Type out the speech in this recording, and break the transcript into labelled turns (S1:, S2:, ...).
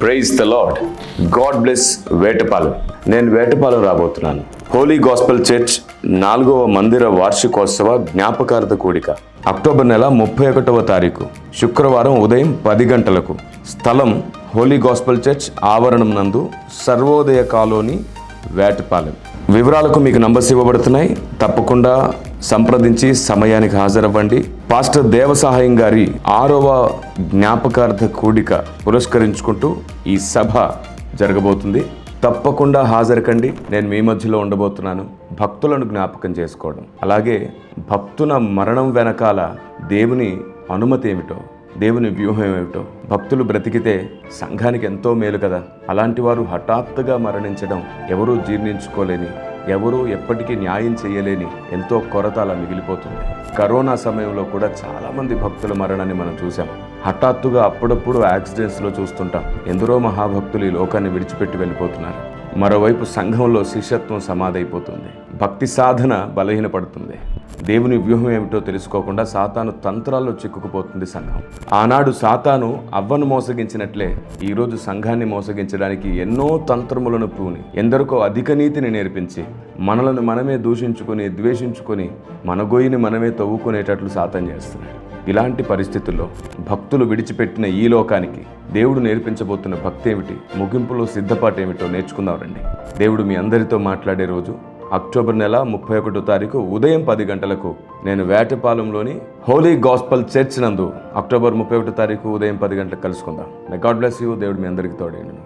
S1: Praise the Lord. God bless Vetapalem. నేను వేటపాలెం రాబోతున్నాను. Holy gospel church 4వ మందిర వార్షికోత్సవ జ్ఞాపకార్థ కూడిక అక్టోబర్ నెల 31వ తారీఖు శుక్రవారం ఉదయం 10 గంటలకు. స్థలం హోలీ గాస్పెల్ చర్చ్ ఆవరణం నందు సర్వోదయ కాలనీ, వేటపాలెం. వివరాలకు మీకు నంబర్స్ ఇవ్వబడుతున్నాయి. తప్పకుండా సంప్రదించి సమయానికి హాజరవ్వండి. పాస్టర్ దేవసహాయం గారి 6వ జ్ఞాపకార్థ కూడిక పురస్కరించుకుంటూ ఈ సభ జరగబోతుంది. తప్పకుండా హాజరుకండి. నేను మీ మధ్యలో ఉండబోతున్నాను. భక్తులను జ్ఞాపకం చేసుకోవడం, అలాగే భక్తుల మరణం వెనకాల దేవుని అనుమతి ఏమిటో, దేవుని వ్యూహం ఏమిటో, భక్తులు బ్రతికితే సంఘానికి ఎంతో మేలు కదా. అలాంటి వారు హఠాత్తుగా మరణించడం ఎవరూ జీర్ణించుకోలేని, ఎవరూ ఎప్పటికీ న్యాయం చేయలేని ఎంతో కొరత అలా మిగిలిపోతుంది. కరోనా సమయంలో కూడా చాలామంది భక్తుల మరణాన్ని మనం చూసాం. హఠాత్తుగా అప్పుడప్పుడు యాక్సిడెంట్స్లో చూస్తుంటాం. ఎందరో మహాభక్తులు ఈ లోకాన్ని విడిచిపెట్టి వెళ్ళిపోతున్నారు. మరోవైపు సంఘంలో శిష్యత్వం సమాధైపోతుంది. భక్తి సాధన బలహీనపడుతుంది. దేవుని వ్యూహం ఏమిటో తెలుసుకోకుండా సాతాను తంత్రాల్లో చిక్కుకుపోతుంది సంఘం. ఆనాడు సాతాను అవ్వను మోసగించినట్లే ఈరోజు సంఘాన్ని మోసగించడానికి ఎన్నో తంత్రములను పూని, ఎందరికో అధిక నీతిని నేర్పించి మనలను మనమే దూషించుకొని, ద్వేషించుకొని, మన గొయ్యిని మనమే తవ్వుకునేటట్లు సాతాను చేస్తున్నాడు. ఇలాంటి పరిస్థితుల్లో భక్తులు విడిచిపెట్టిన ఈ లోకానికి దేవుడు నేర్పించబోతున్న భక్తి ఏమిటి, ముగింపులో సిద్ధపాటు ఏమిటో నేర్చుకుందాం రండి. దేవుడు మీ అందరితో మాట్లాడే రోజు అక్టోబర్ నెల 31వ తారీఖు ఉదయం 10 గంటలకు నేను వేటపాలెంలోని హోలీ గాస్పెల్ చర్చ్ నందు అక్టోబర్ 31వ తారీఖు ఉదయం 10 గంటలకు కలుసుకుందాం. May God bless you. దేవుడు మీ అందరికీ తోడేయండి.